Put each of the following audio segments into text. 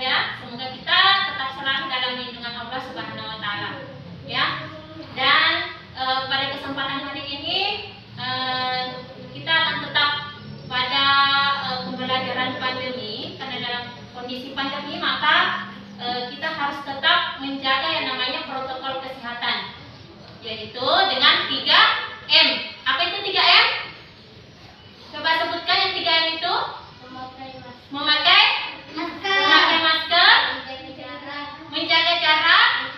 ya. Semoga kita tetap selalu dalam lindungan Allah Subhanahu wa taala. Ya. Dan pada kesempatan hari ini kita akan tetap pada pembelajaran pandemi, karena dalam kondisi pandemi maka kita harus tetap menjaga yang namanya protokol kesehatan, yaitu dengan 3M. Apa itu 3M? Coba sebutkan yang 3M itu. Memakai masker, menjaga jarak,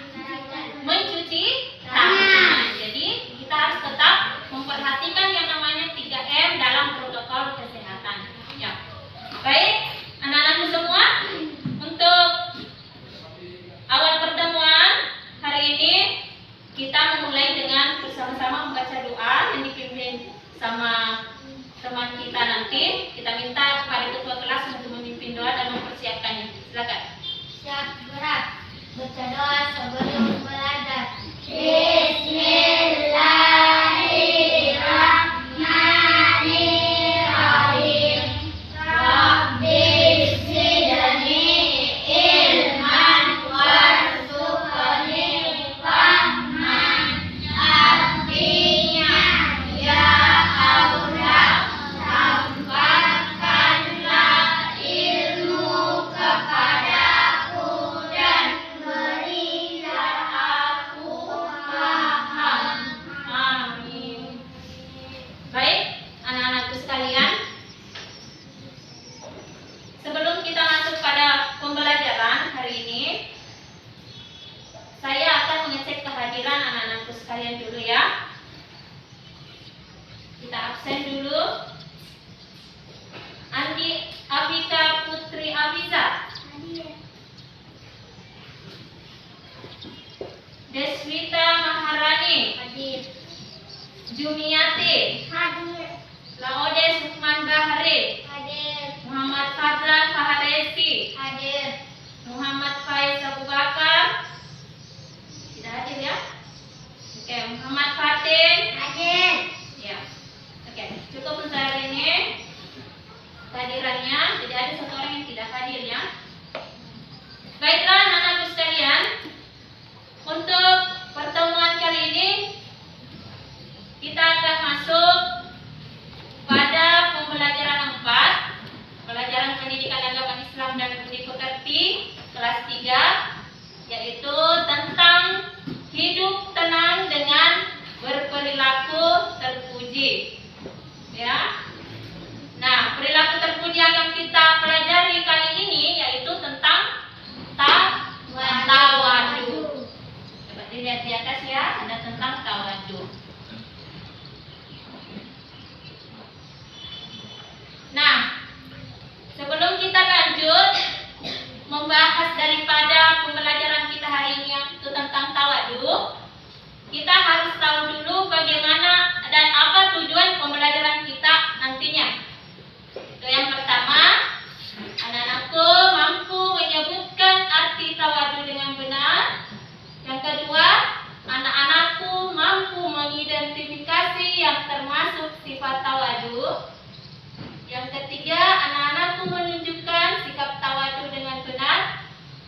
mencuci tangan. Jadi kita harus tetap memperhatikan yang namanya 3M dalam protokol kesehatan. Ya. Baik, anak-anakku semua, untuk awal pertemuan hari ini kita memulai dengan bersama-sama membaca doa yang dipimpin sama teman kita nanti. Kita minta kepada ketua kelas untuk memimpin doa dan mempersiapkannya. Silakan. Siap, gerak. Baca doa sebelum belajar. Bismillahirrahmanirrahim. Rabbi zidni ilman warzuqni fahman. Artinya, ya Allah, tampakkanlah ilmu kepadaku dan berilah aku paham. Amin. Baik, anak-anakku sekalian, sebelum kita masuk pada pembelajaran hari ini, saya akan mengecek kehadiran anak-anakku sekalian dulu ya. Kita absen dulu. Andi Abika Putri Abiza, Deswita Maharani, Hadir. Jumiati, Hadir. Laode Sukman Bahari, Hadir. Muhammad Fadlan Faharesi, Hadir. Muhammad Faiz Abu Bakar, tidak hadir ya. Oke, Muhammad Fatin, Hadir. ya. Oke, cukup untuk hari ini kehadirannya. Tidak ada satu orang yang tidak hadir ya. Baiklah anak-anakku sekalian, untuk pertemuan kali ini kita akan masuk pada pembelajaran 4, pelajaran pendidikan agama Islam dan budi pekerti kelas 3, yaitu tentang hidup tenang dengan berperilaku terpuji. Ya. Nah, perilaku terpuji yang akan kita pelajari kali ini yaitu tentang tawadu. Coba dilihat di atas ya, ada tentang tawadu. Nah, sebelum kita lanjut membahas daripada pembelajaran kita hari ini yaitu tentang tawadu, kita harus tahu dulu bagaimana dan apa tujuan pembelajaran kita nantinya. Itu yang pertama, anak-anakku mampu menyebutkan arti tawadu dengan benar. Yang kedua, anak-anakku mampu mengidentifikasi yang termasuk sifat tawadu. Yang ketiga, anak-anakku menunjukkan sikap tawadu dengan benar.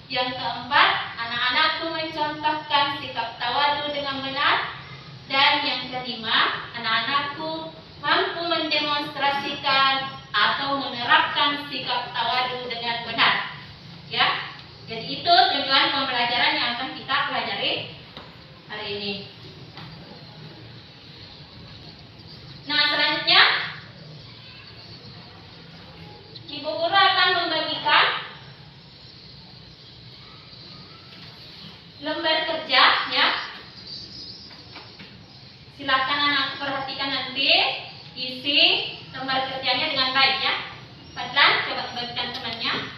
Yang keempat, anak-anakku mencontohkan sikap tawadu dengan benar. Dan yang kelima, anak-anakku mampu mendemonstrasikan atau menerapkan sikap tawadu dengan benar. Ya, jadi itu tujuan pembelajaran yang akan kita pelajari hari ini. Nah, selanjutnya Ibu Guru akan membagikan lembar kerja ya. Silakan anak perhatikan nanti isi lembar kerjanya dengan baik ya. Fadlan, coba bagikan temannya.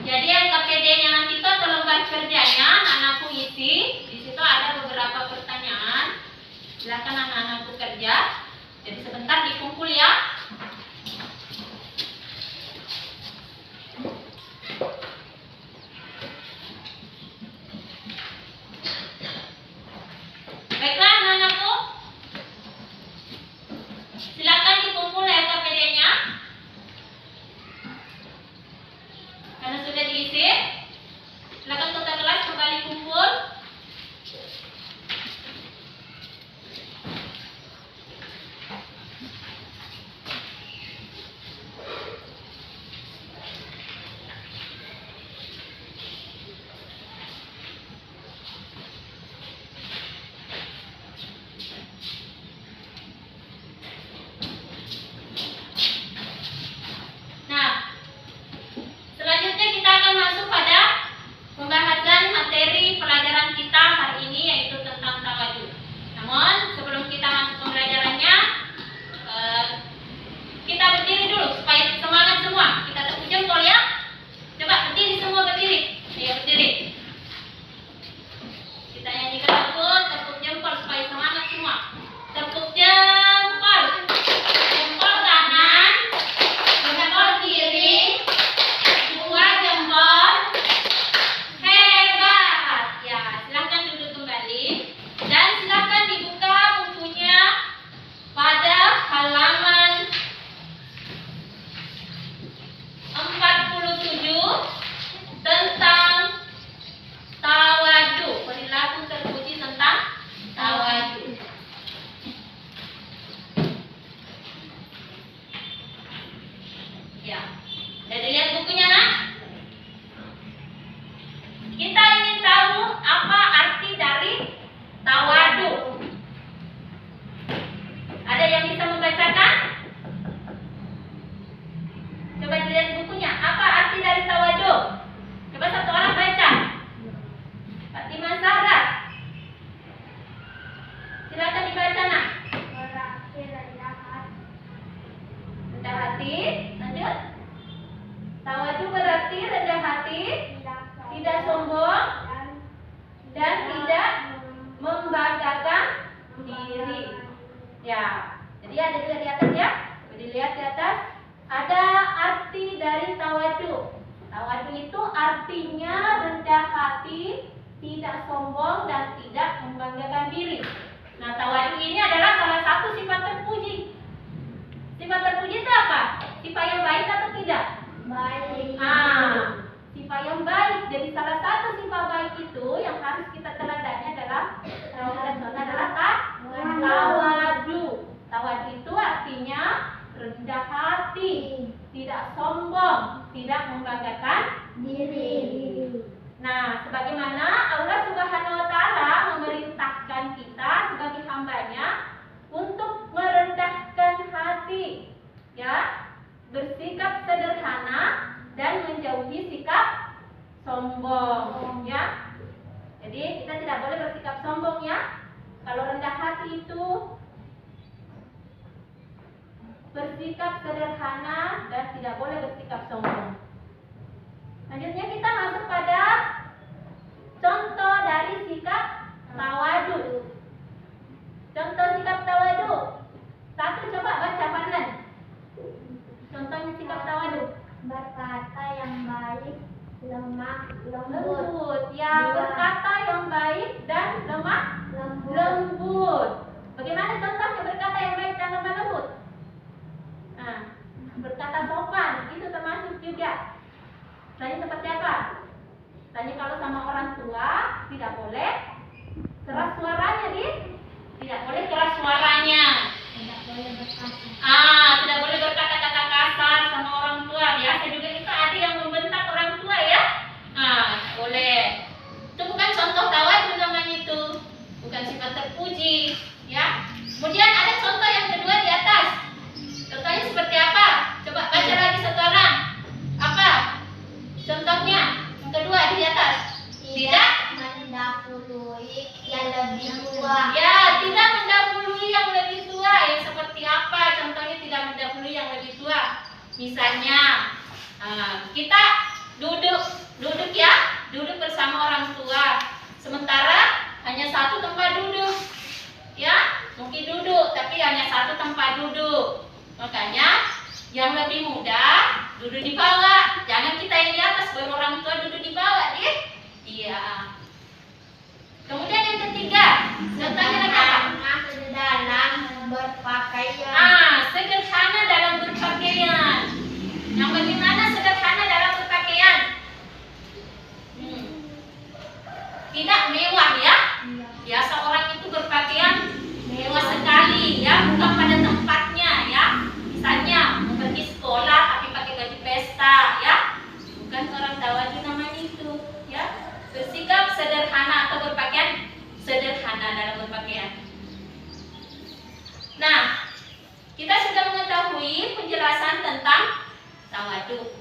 Jadi yang KPD-nya nanti itu atau lembar kerjanya anak-anakku isi. Di situ ada beberapa pertanyaan. Silakan anak-anakku kerja. Jadi sebentar dikumpul ya. Jadi ada dua di atas ya. Jadi lihat di atas. Ada arti dari tawadu. Tawadu itu artinya rendah hati, tidak sombong dan tidak membanggakan diri. Nah, tawadu ini adalah salah satu sifat terpuji. Sifat terpuji itu apa? Sifat yang baik atau tidak? Baik. Sifat yang baik. Jadi salah satu sifat baik itu yang harus kita teladani adalah tawadu. Tawadu itu artinya rendah hati, tidak sombong, tidak membanggakan Diri. Nah, sebagaimana Allah Subhanahu wa taala memerintahkan kita sebagai hambanya untuk merendahkan hati, ya, bersikap sederhana dan menjauhi sikap sombong, ya. Jadi kita tidak boleh bersikap sombong, ya. Kalau rendah hati itu bersikap sederhana dan tidak boleh bersikap sombong. Selanjutnya kita masuk pada contoh dari sikap tawadu. Contoh sikap tawadu. Satu, coba baca Fadlan. Contohnya sikap tawadu. Berkata yang baik, lemah lembut. Lembut. Ya, berkata yang baik dan lemah lembut. Bagaimana contohnya berkata yang baik dan lemah lembut? Nah, berkata sopan itu termasuk juga. Tanya seperti apa? Tanya kalau sama orang tua tidak boleh keras suaranya, tidak boleh keras suaranya. Tidak boleh berkata. Tidak boleh berkata-kata kasar sama orang tua. Biasa juga kita ada yang membentak orang tua, ya. Boleh. Itu bukan contoh tawadu namanya itu. Bukan sifat terpuji, ya. Kemudian ada contoh yang kedua di atas. Contohnya seperti apa? Coba baca lagi satu orang. Apa? Contohnya yang kedua di atas. Tidak mendahului yang lebih tua. Ya, tidak mendahului yang lebih tua. Yang seperti apa? Contohnya tidak mendahului yang lebih tua. Misalnya, kita duduk ya, duduk bersama orang tua. Sementara hanya satu tempat duduk, ya, mungkin duduk, tapi hanya satu tempat duduk. Makanya yang lebih muda duduk di bawah. Jangan kita yang di atas, baru orang tua duduk di bawah, Iya. Kemudian yang ketiga, contohnya lagi apa? Sederhana berpakaian. Sederhana dalam berpakaian. Yang bagaimana sederhana dalam berpakaian? Tidak mewah, ya. Biasa orang itu berpakaian mewah sekali, ya, bukan pada tempatnya, ya. Misalnya mau pergi sekolah tapi pakai baju pesta, ya. Bukan orang tawadu namanya itu, ya. Bersikap sederhana atau berpakaian sederhana dalam berpakaian. Nah, kita sudah mengetahui penjelasan tentang tawadu.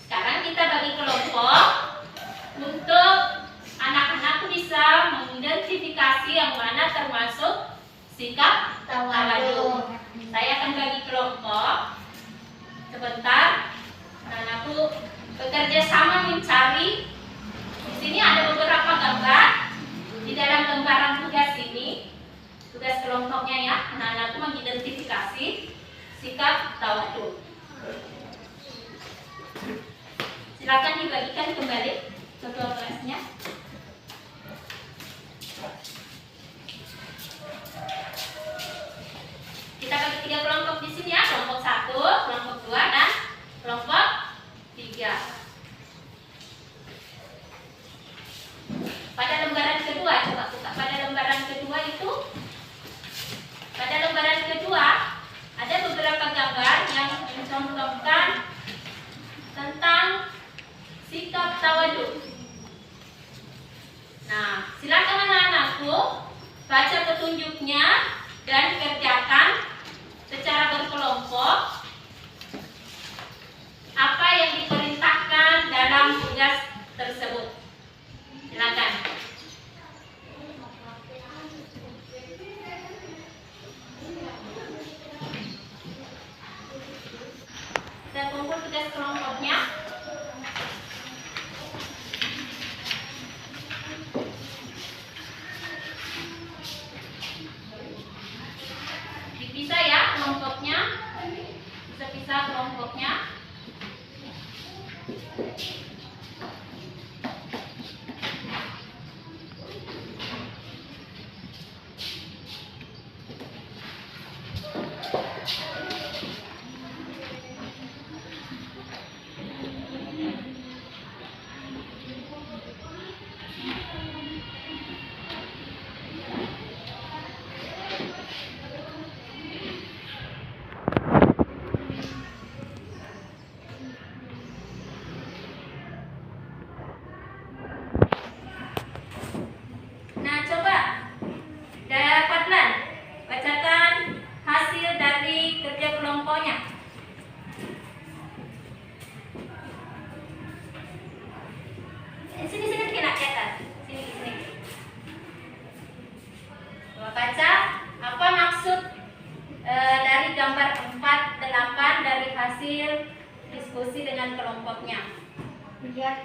Sekarang kita bagi kelompok untuk anak-anak bisa mengidentifikasi yang mana termasuk sikap tawadu. Saya akan bagi kelompok. Sebentar, anakku bekerja sama mencari. Di sini ada beberapa gambar. Di dalam lembaran tugas ini, tugas kelompoknya, ya, anak-anakku mengidentifikasi sikap tawadu. Silakan dibagikan kembali ke kelasnya. Kita bagi 3 kelompok di sini, ya, kelompok 1, kelompok 2, dan kelompok 3. Pada lembaran kedua, coba buka. Pada lembaran kedua itu, pada lembaran kedua ada beberapa gambar yang mencontohkan tentang sikap tawadu. Nah, silakan anak-anakku baca petunjuknya dan kerjakan secara berkelompok apa yang diperintahkan dalam tugas tersebut. Silakan. Kita kumpul tugas kelompoknya. Bisa, ya,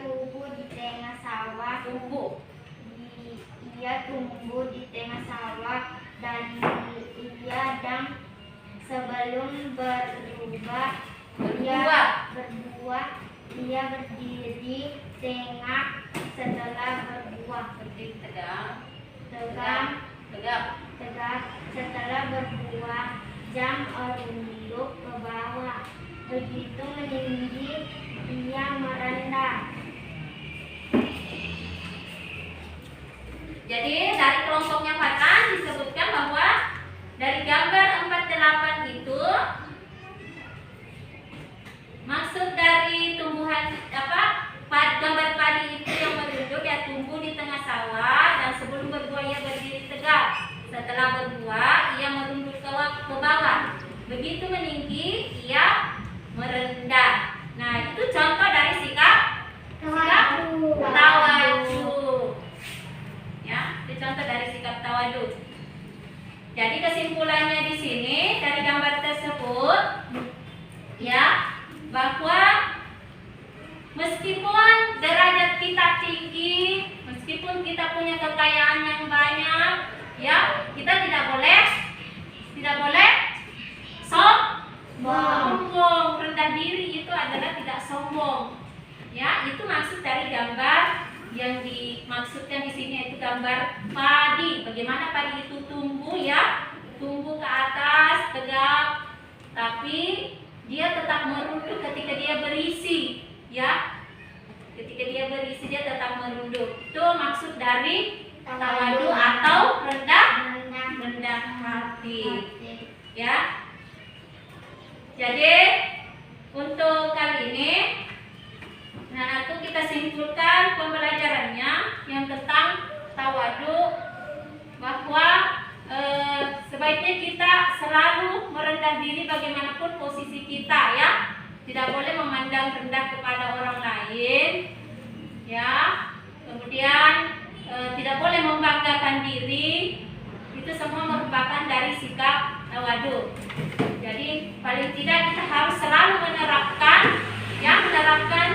tumbuh di tengah sawah. Ia tumbuh di tengah sawah dan ia dan sebelum berbuah ia berdiri tegak setelah berbuah. Tegak setelah berbuah jam merunduk ke bawah. Begitu meninggi ia merendah. Jadi dari kelompoknya Fatan disebutkan bahwa dari gambar 48 itu maksud dari tumbuhan gambar padi itu yang merunduk ya tumbuh di tengah sawah dan sebelum berbuah ia berdiri tegak. Setelah berbuah ia merunduk ke bawah. Begitu meninggi ia merendah. Nah, itu contoh dari sikap tawadu. Ya, itu contoh dari sikap tawadu. Jadi kesimpulannya di sini dari gambar tersebut ya bahwa meskipun derajat kita tinggi, meskipun kita punya kekayaan yang banyak, ya kita tidak boleh sombong. Rendah diri itu adalah tidak sombong. Ya, itu maksud dari gambar yang dimaksudkan di sini yaitu gambar padi. Bagaimana padi itu tumbuh ya, tumbuh ke atas tegak, tapi dia tetap merunduk ketika dia berisi, ya. Ketika dia berisi dia tetap merunduk. Itu maksud dari tawadu atau rendah hati. Ya. Jadi untuk kali ini nah itu kita simpulkan pembelajarannya yang tentang tawadu bahwa sebaiknya kita selalu merendah diri bagaimanapun posisi kita ya. Tidak boleh memandang rendah kepada orang lain ya. Kemudian tidak boleh membanggakan diri. Itu semua merupakan dari sikap tawadu. Jadi paling tidak kita harus selalu menerapkan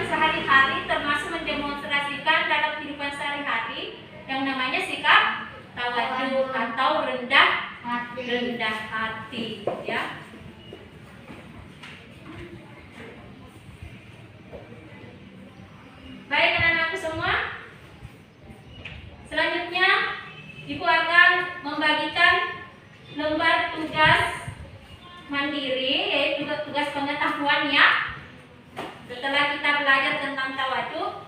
sehari-hari termasuk mendemonstrasikan dalam kehidupan sehari-hari yang namanya sikap tawadu atau rendah hati ya. Baik anak-anakku semua, selanjutnya Ibu akan membagikan lembar tugas mandiri yaitu tugas pengetahuan ya. Setelah kita belajar tentang tawadu,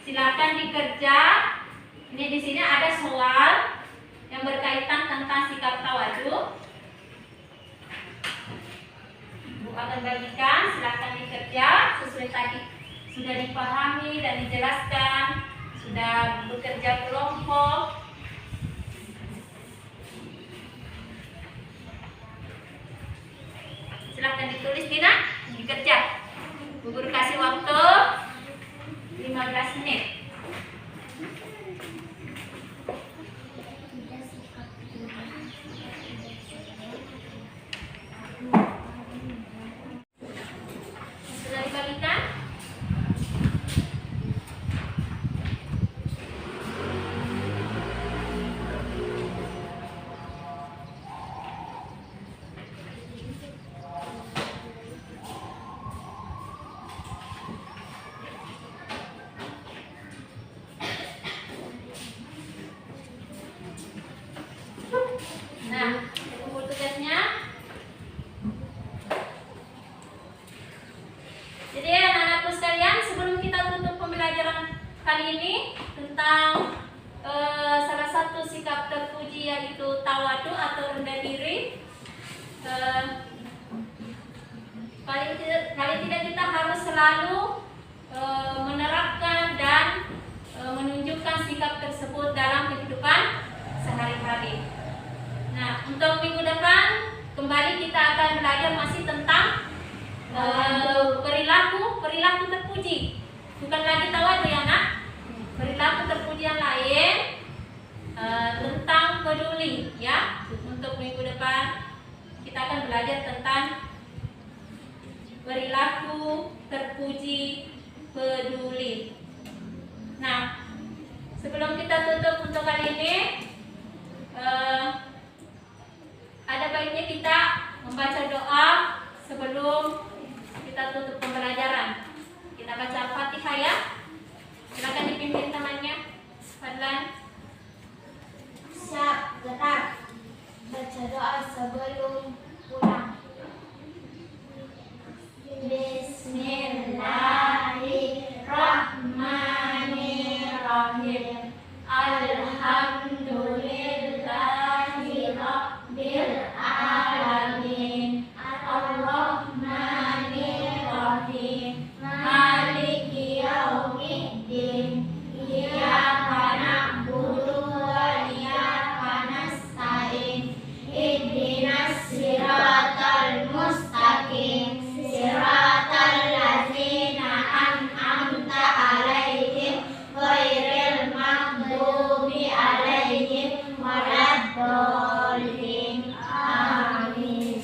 silakan dikerja. Ini di sini ada soal yang berkaitan tentang sikap tawadu. Bu akan bagikan, silakan dikerja sesuai tadi sudah dipahami dan dijelaskan, sudah bekerja kelompok. Silahkan ditulis Dina, dikerja. Bu Guru kasih waktu 15 menit. Sudah dibagikan? Nah, tunggu tugasnya. Jadi anak-anakku sekalian, sebelum kita tutup pembelajaran kali ini tentang salah satu sikap terpuji yaitu tawadu atau rendah diri, paling tidak kita harus selalu menerapkan dan menunjukkan sikap tersebut dalam kehidupan sehari-hari. Nah, untuk minggu depan kembali kita akan belajar masih tentang perilaku terpuji. Bukan lagi tawadu ya nak. Perilaku terpuji yang lain tentang peduli ya. Untuk minggu depan kita akan belajar tentang perilaku terpuji, peduli. Nah, sebelum kita tutup untuk kali ini, ada baiknya kita membaca doa sebelum kita tutup pembelajaran. Kita baca Al-Fatihah ya. Silakan dipimpin temannya. Fadlan. Siap, gerak. Baca doa sebelum pulang. Bismillahirrahmanirrahim. Alhamdulillahi Rabbil Alamin. Ar-Rahmanir-Rahim. Maliki Yaumiddin. Iyyaka na'budu wa iyyaka nasta'in. Ihdinas siratal mustaqim. Siratal ladzina an'amta 'alaihim ghairil maghdubi 'alaihim waladdallin. Amin.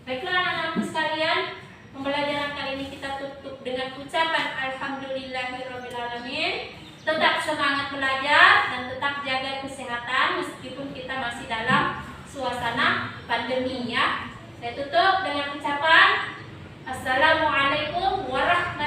Baiklah anak-anakku sekalian, pembelajaran kali ini kita tutup dengan ucapan Alhamdulillahirrahmanirrahim. Tetap semangat belajar dan tetap jaga kesehatan meskipun kita masih dalam suasana pandemi ya. Saya tutup dengan ucapan Assalamualaikum warahmatullahi